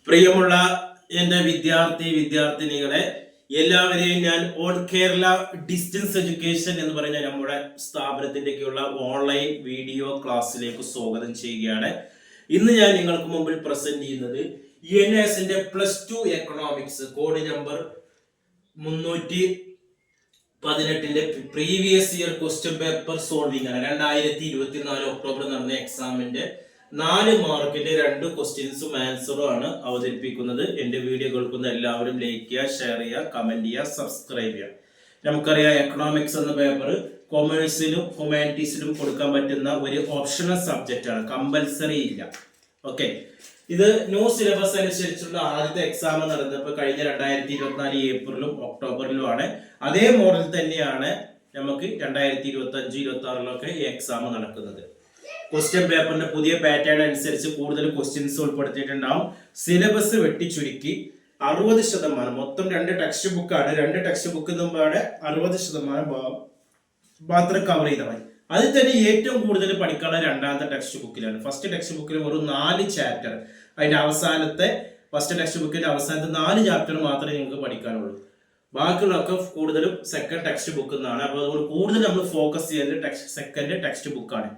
പ്രിയമുള്ള എൻ്റെ വിദ്യാർത്ഥിനികളെ എല്ലാവരെയും ഞാൻ ഓൾ കേരള ഡിസ്റ്റൻസ് എഡ്യൂക്കേഷൻ എന്ന് പറഞ്ഞ നമ്മുടെ സ്ഥാപനത്തിൻ്റെയൊക്കെയുള്ള ഓൺലൈൻ വീഡിയോ ക്ലാസ്സിലേക്ക് സ്വാഗതം ചെയ്യുകയാണ്. ഇന്ന് ഞാൻ നിങ്ങൾക്ക് മുമ്പിൽ പ്രസന്റ് ചെയ്യുന്നത് ENSന്റെ +2 എക്കണോമിക്സ് കോഡ് നമ്പർ 318ന്റെ previous year question paper solving ആണ്. 2024 ഒക്ടോബർ നടന്ന എക്സാമിന്റെ 4 മാർക്കിന്റെ 2 ക്വസ്റ്റ്യൻസും ആൻസറും ആണ് അവതരിപ്പിക്കുന്നത്. എന്റെ വീഡിയോ കേൾക്കുന്ന എല്ലാവരും ലൈക്ക് ചെയ്യുക, ഷെയർ ചെയ്യുക, കമന്റ് ചെയ്യുക, സബ്സ്ക്രൈബ് ചെയ്യുക. നമുക്കറിയാം എക്കണോമിക്സ് എന്ന പേപ്പർ കൊമേഴ്സിലും ഹ്യൂമാനിറ്റീസിലും കൊടുക്കാൻ പറ്റുന്ന ഒരു ഓപ്ഷണൽ സബ്ജക്റ്റ് ആണ്, കമ്പൽസറി ഇല്ല. ഓക്കെ, ഇത് ന്യൂ സിലബസ് അനുസരിച്ചുള്ള ആദ്യത്തെ എക്സാം നടന്നപ്പോൾ കഴിഞ്ഞ 2024 ഏപ്രിലും ഒക്ടോബറിലും ആണ്. അതേ മോഡൽ തന്നെയാണ് നമുക്ക് 2025-26 ഈ എക്സാം നടക്കുന്നത്. ക്വസ്റ്റ്യൻ പേപ്പറിന്റെ പുതിയ പാറ്റേൺ അനുസരിച്ച് കൂടുതൽ ക്വസ്റ്റ്യൻസ് ഉൾപ്പെടുത്തിയിട്ടുണ്ടാവും. സിലബസ് വെട്ടിച്ചുരുക്കി 60%, മൊത്തം 2 ടെക്സ്റ്റ് ബുക്കാണ്. 2 ടെക്സ്റ്റ് ബുക്ക് മുമ്പാണ് 60% മാത്രം കവർ ചെയ്താൽ മതി. അതിൽ തന്നെ ഏറ്റവും കൂടുതൽ പഠിക്കാനുള്ള 2ാമത്തെ ടെക്സ്റ്റ് ബുക്കിലാണ്. ഫസ്റ്റ് ടെക്സ്റ്റ് ബുക്കിൽ വെറും 4 ചാപ്റ്റർ, അതിന്റെ അവസാനത്തെ ഫസ്റ്റ് ടെക്സ്റ്റ് ബുക്കിന്റെ അവസാനത്തെ 4 ചാപ്റ്റർ മാത്രമേ നിങ്ങൾക്ക് പഠിക്കാനുള്ളൂ. ബാക്കിയുള്ളതൊക്കെ കൂടുതലും സെക്കൻഡ് ടെക്സ്റ്റ് ബുക്ക് എന്നാണ്. അപ്പോൾ അതുകൊണ്ട് കൂടുതൽ നമ്മൾ ഫോക്കസ് ചെയ്യുന്നത് സെക്കൻഡ് ടെക്സ്റ്റ് ബുക്കാണ്.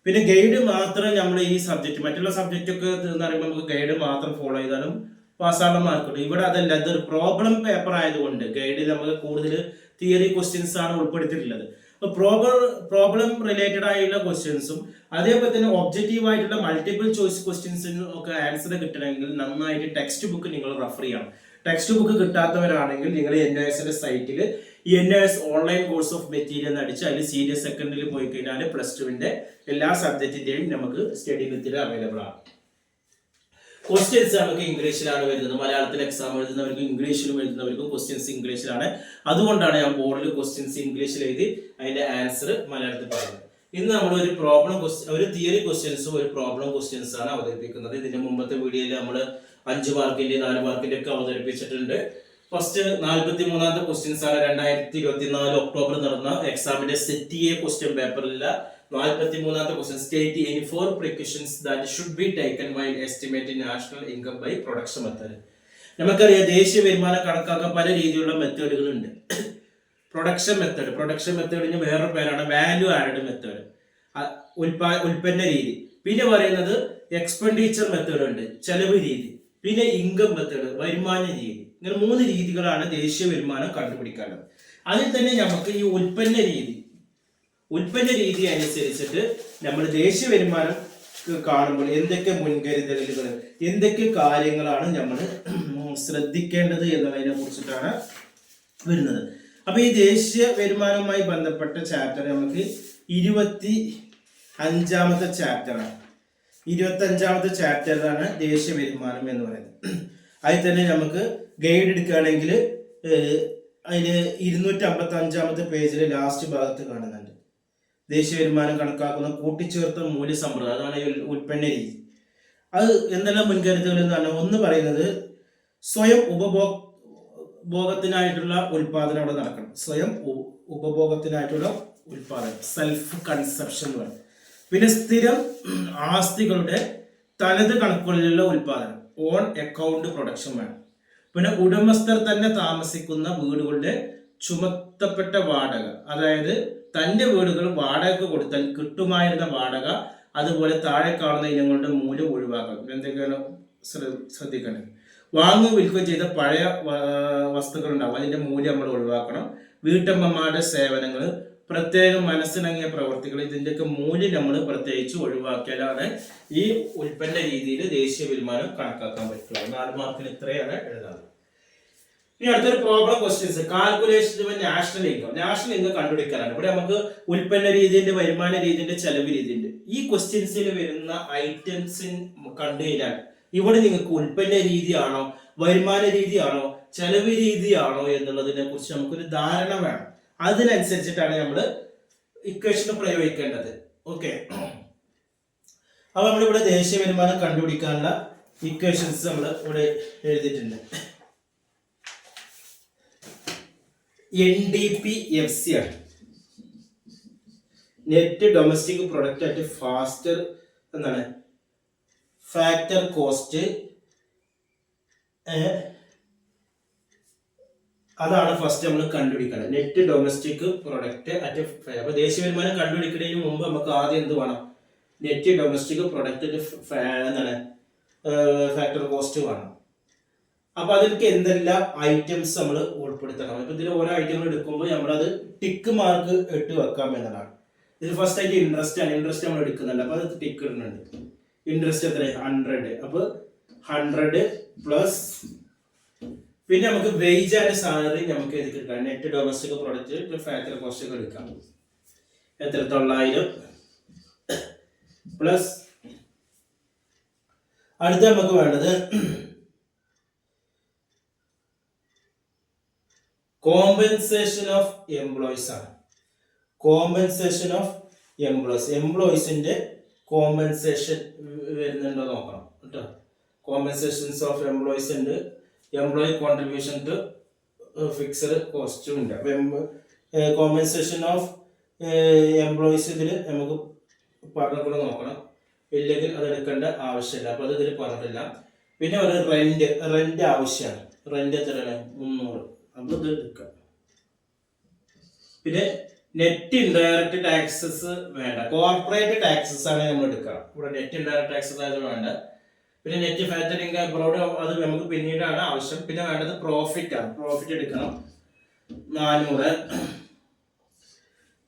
പിന്നെ ഗൈഡ് മാത്രം നമ്മൾ ഈ സബ്ജക്ട്, മറ്റുള്ള സബ്ജക്റ്റ് ഒക്കെ എന്ന് പറയുമ്പോൾ നമുക്ക് ഗൈഡ് മാത്രം ഫോളോ ചെയ്താലും പാസ്സാകാൻ മാർക്ക് കിട്ടും. ഇവിടെ അതല്ല, ഇതൊരു പ്രോബ്ലം പേപ്പർ ആയതുകൊണ്ട് ഗൈഡിൽ നമുക്ക് കൂടുതൽ തിയറി ക്വസ്റ്റ്യൻസ് ആണ് ഉൾപ്പെടുത്തിയിട്ടുള്ളത്. പ്രോബ്ലം റിലേറ്റഡ് ആയിട്ടുള്ള ക്വസ്റ്റ്യൻസും അതേപോലെ തന്നെ ഒബ്ജക്റ്റീവ് ആയിട്ടുള്ള മൾട്ടിപ്പിൾ ചോയ്സ് ക്വസ്റ്റ്യൻസിനും ഒക്കെ ആൻസർ കിട്ടണമെങ്കിൽ നന്നായിട്ട് ടെക്സ്റ്റ് ബുക്ക് നിങ്ങൾ റെഫർ ചെയ്യണം. ടെക്സ്റ്റ് ബുക്ക് കിട്ടാത്തവരാണെങ്കിൽ നിങ്ങൾ NISന്റെ സൈറ്റിൽ NIS online course of material അടിച്ച് അതിൽ സീരിയസ് സെക്കൻഡിൽ പോയി കഴിഞ്ഞാൽ +2ന്റെ എല്ലാ സബ്ജക്റ്റിന്റെയും നമുക്ക് സ്റ്റഡി മെറ്റീരിയൽ അവൈലബിൾ ആണ്. ക്വസ്റ്റ്യൻസ് നമുക്ക് ഇംഗ്ലീഷിലാണ് വരുന്നത്. മലയാളത്തിൽ എക്സാം എഴുതുന്നവർക്കും ഇംഗ്ലീഷിലും എഴുതുന്നവർക്കും ക്വസ്റ്റ്യൻസ് ഇംഗ്ലീഷിലാണ്. അതുകൊണ്ടാണ് ഞാൻ ബോർഡിൽ ക്വസ്റ്റ്യൻസ് ഇംഗ്ലീഷിൽ എഴുതി അതിന്റെ ആൻസർ മലയാളത്തിൽ പറയുന്നത്. ഇന്ന് നമ്മൾ ഒരു തിയറി ക്വസ്റ്റ്യൻസും ഒരു പ്രോബ്ലം ക്വസ്റ്റ്യൻസ് ആണ് അവതരിപ്പിക്കുന്നത്. ഇതിന്റെ മുമ്പത്തെ വീഡിയോയിൽ നമ്മൾ 5 മാർക്കിന്റെ 4 മാർക്കിന്റെ ഒക്കെ അവതരിപ്പിച്ചിട്ടുണ്ട്. ഫസ്റ്റ് 43ാമത്തെ ക്വസ്റ്റ്യൻസ് ആണ് 2024 ഒക്ടോബർ നടന്ന എക്സാമിന്റെ സെറ്റ് എ ക്വസ്റ്റ്യൻ പേപ്പറിലെ 43ാമത്തെ question. State any 4 precautions that should be taken while estimating national income by production method. നമുക്കറിയാം ദേശീയ വരുമാനം കണക്കാക്കാൻ പല രീതിയിലുള്ള മെത്തേഡുകളുണ്ട്. പ്രൊഡക്ഷൻ മെത്തേഡിന് വേറൊരു പേരാണ് വാല്യൂ ആഡഡ് മെത്തേഡ്, ഉൽപ്പന്ന രീതി. പിന്നെ പറയുന്നത് എക്സ്പെൻഡിച്ചർ മെത്തേഡ് ഉണ്ട്, ചെലവ് രീതി. പിന്നെ ഇൻകം മെത്തേഡ്, വരുമാന രീതി. ഇങ്ങനെ 3 രീതികളാണ് ദേശീയ വരുമാനം കണ്ടുപിടിക്കാനുള്ളത്. അതിൽ തന്നെ നമുക്ക് ഈ ഉൽപ്പന്ന രീതി അനുസരിച്ചിട്ട് നമ്മൾ ദേശീയ വരുമാനം കാണുമ്പോൾ എന്തൊക്കെ മുൻകരുതലുകൾ, എന്തൊക്കെ കാര്യങ്ങളാണ് നമ്മൾ ശ്രദ്ധിക്കേണ്ടത് എന്നതിനെ കുറിച്ചിട്ടാണ് വരുന്നത്. അപ്പൊ ഈ ദേശീയ വരുമാനവുമായി ബന്ധപ്പെട്ട ചാപ്റ്റർ നമുക്ക് 25ാമത്തെ ചാപ്റ്ററാണ്. 25ാമത്തെ ചാപ്റ്ററാണ് ദേശീയ വരുമാനം എന്ന് പറയുന്നത്. അതിൽ തന്നെ നമുക്ക് ഗൈഡ് എടുക്കുകയാണെങ്കിൽ അതിന് 255ാമത്തെ പേജിലെ ലാസ്റ്റ് ഭാഗത്ത് കാണുന്നുണ്ട് ദേശീയ വരുമാനം കണക്കാക്കുന്ന കൂട്ടിച്ചേർത്ത മൂല്യ സമ്പ്രദായം. അതാണ് ഉൽപ്പന്ന രീതി. അത് എന്തെല്ലാം മുൻകരുതലുകൾ എന്ന് പറഞ്ഞാൽ, ഒന്ന് പറയുന്നത് സ്വയം ഉപഭോഗത്തിനായിട്ടുള്ള ഉൽപാദനം അവിടെ നടക്കണം. സ്വയം ഉപഭോഗത്തിനായിട്ടുള്ള ഉൽപാദനം, സെൽഫ് കൺസപ്ഷൻ എന്ന് പറയും. പിന്നെ സ്ഥിരം ആസ്തികളുടെ തനത് കണക്കുകളിലുള്ള ഉൽപാദനം, ഓൺ അക്കൗണ്ട് പ്രൊഡക്ഷൻ വേണം. പിന്നെ ഉടമസ്ഥർ തന്നെ താമസിക്കുന്ന വീടുകളുടെ ചുമത്തപ്പെട്ട വാടക, അതായത് തന്റെ വീടുകൾ വാടകയ്ക്ക് കൊടുത്താൽ കിട്ടുമായിരുന്ന വാടക, അതുപോലെ താഴെ കാണുന്ന ഇനങ്ങളുടെ മൂല്യം ഒഴിവാക്കണം. എന്തൊക്കെയാണ് ശ്രദ്ധിക്കേണ്ടത്? വാങ്ങുകയും വിൽക്കുകയും ചെയ്ത പഴയ വസ്തുക്കൾ ഉണ്ടാവും, അതിന്റെ മൂല്യം നമ്മൾ ഒഴിവാക്കണം. വീട്ടമ്മമാരുടെ സേവനങ്ങൾ, പ്രത്യേകം മനസ്സിണങ്ങിയ പ്രവർത്തികൾ, ഇതിന്റെയൊക്കെ മൂല്യം നമ്മൾ പ്രത്യേകിച്ച് ഒഴിവാക്കിയാലാണ് ഈ ഉൽപ്പന്ന രീതിയിൽ ദേശീയ വരുമാനം കണക്കാക്കാൻ പറ്റുള്ളൂ. 4 മാർക്കിന് ഇത്രയാണ് എഴുതാറ്. ഇനി അടുത്തൊരു problem questions. Calculation national income കണ്ടുപിടിക്കാനാണ്. ഇവിടെ നമുക്ക് ഉൽപ്പന്ന രീതിന്റെ, വരുമാന രീതിന്റെ, ചെലവ് രീതിന്റെ ഈ ക്വസ്റ്റ്യൻസിൽ വരുന്ന ഐറ്റംസ് കണ്ടു കഴിഞ്ഞാൽ ഇവിടെ നിങ്ങൾക്ക് ഉൽപ്പന്ന രീതിയാണോ, വരുമാന രീതിയാണോ, ചെലവ് രീതിയാണോ എന്നുള്ളതിനെ കുറിച്ച് നമുക്കൊരു ധാരണ വേണം. അതിനനുസരിച്ചിട്ടാണ് നമ്മൾ ഇക്വേഷൻ പ്രയോഗിക്കേണ്ടത്. ഓക്കെ, അപ്പൊ നമ്മളിവിടെ ദേശീയ വരുമാനം കണ്ടുപിടിക്കാനുള്ള ഇക്വേഷൻസ് നമ്മൾ ഇവിടെ എഴുതിയിട്ടുണ്ട്. NDPFC ആണ്, net domestic product at factor എന്നാണ് ഫാക്ടർ കോസ്റ്റ് അതാണ് ഫസ്റ്റ് നമ്മൾ കണ്ടുപിടിക്കണം. Net domestic product at. അപ്പൊ ദേശീയ വരുമാനം കണ്ടുപിടിക്കുന്നതിന് മുമ്പ് നമുക്ക് ആദ്യം എന്ത് വേണം? നെറ്റ് ഡൊമസ്റ്റിക് പ്രൊഡക്റ്റ് എന്താണ് ഫാക്ടർ കോസ്റ്റ് വേണം. അപ്പൊ അതിലേക്ക് എന്തെല്ലാം ഐറ്റംസ് നമ്മൾ ഉൾപ്പെടുത്തണം. ഇപ്പൊ ഇതിൽ ഓരോ ഐറ്റങ്ങൾ എടുക്കുമ്പോൾ നമ്മളത് ടിക്ക് മാർക്ക് ഇട്ട് വെക്കാം എന്നതാണ്. ഇതിൽ ഫസ്റ്റ് ആയിട്ട് ഇൻട്രസ്റ്റ് ആണ്. ഇൻട്രസ്റ്റ് നമ്മൾ എടുക്കുന്നുണ്ട്, അപ്പൊ അത് ടിക്ക് ഇടുന്നുണ്ട്. ഇൻട്രസ്റ്റ് എത്ര? 100. അപ്പൊ 100 പ്ലസ് പിന്നെ നമുക്ക് വേജ് ആൻഡ് സാലറി നമുക്ക് എതിക്ക് എടുക്കാം. Net domestic product factory cost ഒക്കെ എടുക്കാം. എത്ര? 900 പ്ലസ് അടുത്ത നമുക്ക് വേണ്ടത് കോമ്പൻസേഷൻ ഓഫ് എംപ്ലോയീസ് ആണ്. കോമ്പൻസേഷൻ ഓഫ് എംപ്ലോയീസ്, എംപ്ലോയീസിന്റെ കോമ്പൻസേഷൻ വരുന്നുണ്ടോ നോക്കണം കേട്ടോ. കോമ്പൻസേഷൻസ് ഓഫ് എംപ്ലോയീസ് ഉണ്ട്. എംപ്ലോയി കോൺട്രിബ്യൂഷൻ ടു ഫിക്സഡ് കോസ്റ്റും ഉണ്ട്. കോമ്പൻസേഷൻ ഓഫ് എംപ്ലോയീസ് ഇതിൽ നമുക്ക് പറഞ്ഞുകൂടെ നോക്കണം. ഇല്ലെങ്കിൽ അത് എടുക്കേണ്ട ആവശ്യമില്ല. അപ്പോൾ അത് ഇതിൽ പറഞ്ഞിട്ടില്ല. പിന്നെ ഒരു റെന്റ് ആവശ്യമാണ്. റെന്റ് എത്രയാണ്? 300. അപ്പോൾ ഇത് എടുക്കാം. പിന്നെ നെറ്റ് ഇൻഡയറക്റ്റ് ടാക്സസ് വേണ്ട, കോർപ്പറേറ്റ് ടാക്സസ് ആണ് നമ്മൾ എടുക്കുക. ഇവിടെ നെറ്റ് ഇൻഡയറക്റ്റ് ടാക്സസ് ആയത് വേണ്ട. പിന്നെ നെറ്റ് ഫാക്ടറിംഗ് അബ്രോഡ് അത് നമുക്ക് പിന്നീടാണ് ആവശ്യം. പിന്നെ വേണ്ടത് പ്രോഫിറ്റ് ആണ്. പ്രോഫിറ്റ് എടുക്കണം 400.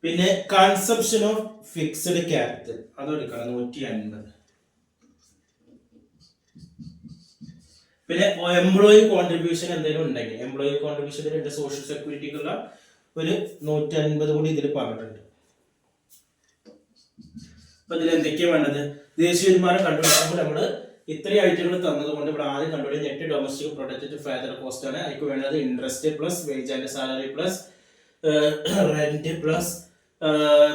പിന്നെ കൺസപ്ഷൻ ഓഫ് ഫിക്സഡ് ക്യാപിറ്റൽ അത് എടുക്കണം 150. പിന്നെ എംപ്ലോയി കോൺട്രിബ്യൂഷൻ എന്തെങ്കിലും ഉണ്ടെങ്കിൽ എംപ്ലോയി കോൺട്രിബ്യൂഷൻ സോഷ്യൽ സെക്യൂരിറ്റിക്കുള്ള ഒരു 150 കൂടി ഇതിൽ പറഞ്ഞിട്ടുണ്ട്. അപ്പൊ ഇതിൽ എന്തൊക്കെയാണ് വേണ്ടത്? ദേശീയ വരുമാനം കണ്ടുപിടിക്കുമ്പോൾ നമ്മള് ഇത്രയും ഐറ്റങ്ങൾ തന്നത് കൊണ്ട് ഇവിടെ ആദ്യം കണ്ടുപിടിക്കുക net domestic product factor cost ആണ്. അതിക്ക് വേണ്ടത് interest plus wage and salary plus rent plus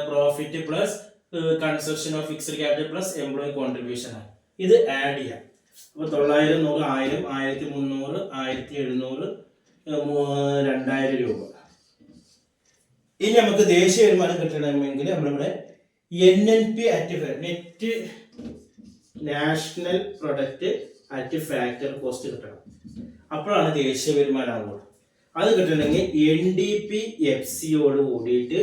profit plus consumption of fixed capital plus employee contribution ആണ്. ഇത് ആഡ് ചെയ്യാം. അപ്പൊ 900, 100, 1000, 1300, 1700, 2000 രൂപ. ഇനി നമുക്ക് ദേശീയ വരുമാനം കിട്ടണമെങ്കിൽ നമ്മളിവിടെ NNP at net national product at factor cost കിട്ടണം. അപ്പോഴാണ് ദേശീയ വരുമാനം ആവുക. അത് കിട്ടണമെങ്കിൽ NDP-FC കൂടിയിട്ട്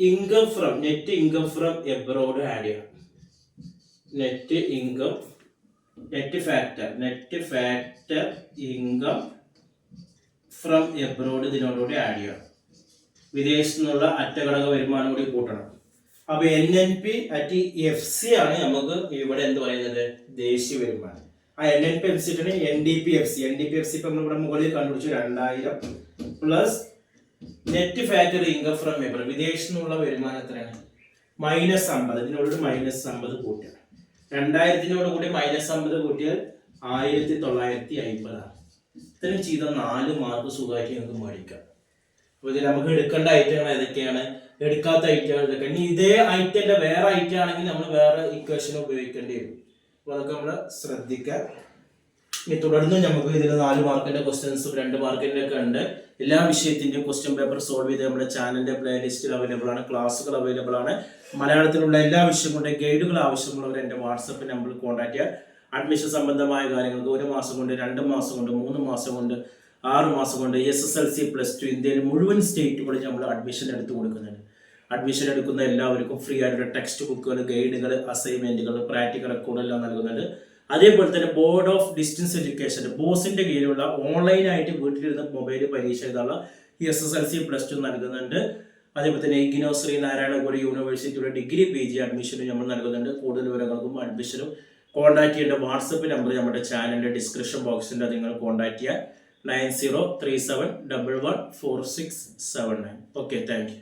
income from net income from abroad add ചെയ്യണം. Net income net factor income from abroad ഇതിനോടുകൂടി ആഡ് ചെയ്യണം. വിദേശത്തു നിന്നുള്ള അറ്റഘടക വരുമാനം കൂടി കൂട്ടണം. അപ്പൊ NNP-FC ആണ് നമുക്ക് ഇവിടെ എന്ത് പറയുന്നത്? ദേശീയ വരുമാനം. ആ NNP-FC NDP-FC ഇപ്പൊ നമ്മളിവിടെ മുകളിൽ കണ്ടുപിടിച്ചു 2000 plus net factor income from abroad വിദേശത്തു നിന്നുള്ള വരുമാനം എത്രയാണ്? -50. ഇതിനോട് -50 കൂട്ടുക. 2000 കൂടി -50 കൂട്ടിയാൽ 1950 ആണ്. ഇത്രയും ചെയ്ത 4 മാർക്ക് സുഖമായിട്ട് നമുക്ക് മേടിക്കാം. അപ്പൊ ഇതിൽ നമുക്ക് എടുക്കേണ്ട ഐറ്റങ്ങൾ ഏതൊക്കെയാണ്, എടുക്കാത്ത ഐറ്റങ്ങൾ ഇതൊക്കെ. ഇനി ഇതേ ഐറ്റന്റെ വേറെ ഐറ്റം ആണെങ്കിൽ നമ്മൾ വേറെ ഇക്വേഷൻ ഉപയോഗിക്കേണ്ടി വരും. അപ്പൊ അതൊക്കെ നമ്മൾ ശ്രദ്ധിക്കാം. ഇനി തുടർന്ന് നമുക്ക് ഇതിൽ 4 മാർക്കിന്റെ ക്വസ്റ്റ്യൻസും 2 മാർക്കിന്റെ ഒക്കെ ഉണ്ട്. എല്ലാ വിഷയത്തിന്റെയും ക്വസ്റ്റ്യൻ പേപ്പർ സോൾവ് ചെയ്ത് നമ്മുടെ ചാനലിന്റെ പ്ലേലിസ്റ്റിൽ അവൈലബിൾ ആണ്. ക്ലാസ്സുകൾ അവൈലബിൾ ആണ്. മലയാളത്തിലുള്ള എല്ലാ വിഷയങ്ങളുടെ ഗൈഡുകൾ ആവശ്യമുള്ളവർ എൻ്റെ വാട്സപ്പ് നമ്പറിൽ കോൺടാക്ട് ചെയ്യുക. അഡ്മിഷൻ സംബന്ധമായ കാര്യങ്ങൾക്ക് 1 മാസം കൊണ്ട്, 2 മാസം കൊണ്ട്, 3 മാസം കൊണ്ട്, 6 മാസം കൊണ്ട് SSLC +2 ഇന്ത്യയിൽ മുഴുവൻ സ്റ്റേറ്റുകളിൽ നമ്മൾ അഡ്മിഷൻ എടുത്തു കൊടുക്കുന്നുണ്ട്. അഡ്മിഷൻ എടുക്കുന്ന എല്ലാവർക്കും ഫ്രീ ആയിട്ടുള്ള ടെക്സ്റ്റ് ബുക്കുകൾ, ഗൈഡുകൾ, അസൈൻമെന്റുകൾ, പ്രാക്ടിക്കൽ റെക്കോർഡെല്ലാം നൽകുന്നുണ്ട്. അതേപോലെ തന്നെ ബോർഡ് ഓഫ് ഡിസ്റ്റൻസ് എഡ്യൂക്കേഷൻ ബോസിന്റെ കീഴിലുള്ള ഓൺലൈനായിട്ട് വീട്ടിലിരുന്ന് മൊബൈൽ പരീക്ഷ എഴുതാനുള്ള SSLC +2 നൽകുന്നുണ്ട്. അതേപോലെ തന്നെ ഇഗ്നോ ശ്രീനാരായണഗുരു യൂണിവേഴ്സിറ്റിയുടെ ഡിഗ്രി PG അഡ്മിഷനും നമ്മൾ നൽകുന്നുണ്ട്. കൂടുതൽ വിവരങ്ങൾക്കും അഡ്മിഷനും കോൺടാക്ട് ചെയ്യേണ്ട വാട്സപ്പ് നമ്പർ നമ്മുടെ ചാനലിന്റെ ഡിസ്ക്രിപ്ഷൻ ബോക്സിൽ നിങ്ങൾ കോൺടാക്ട് ചെയ്യുക. 9037114679. Okay, thank you.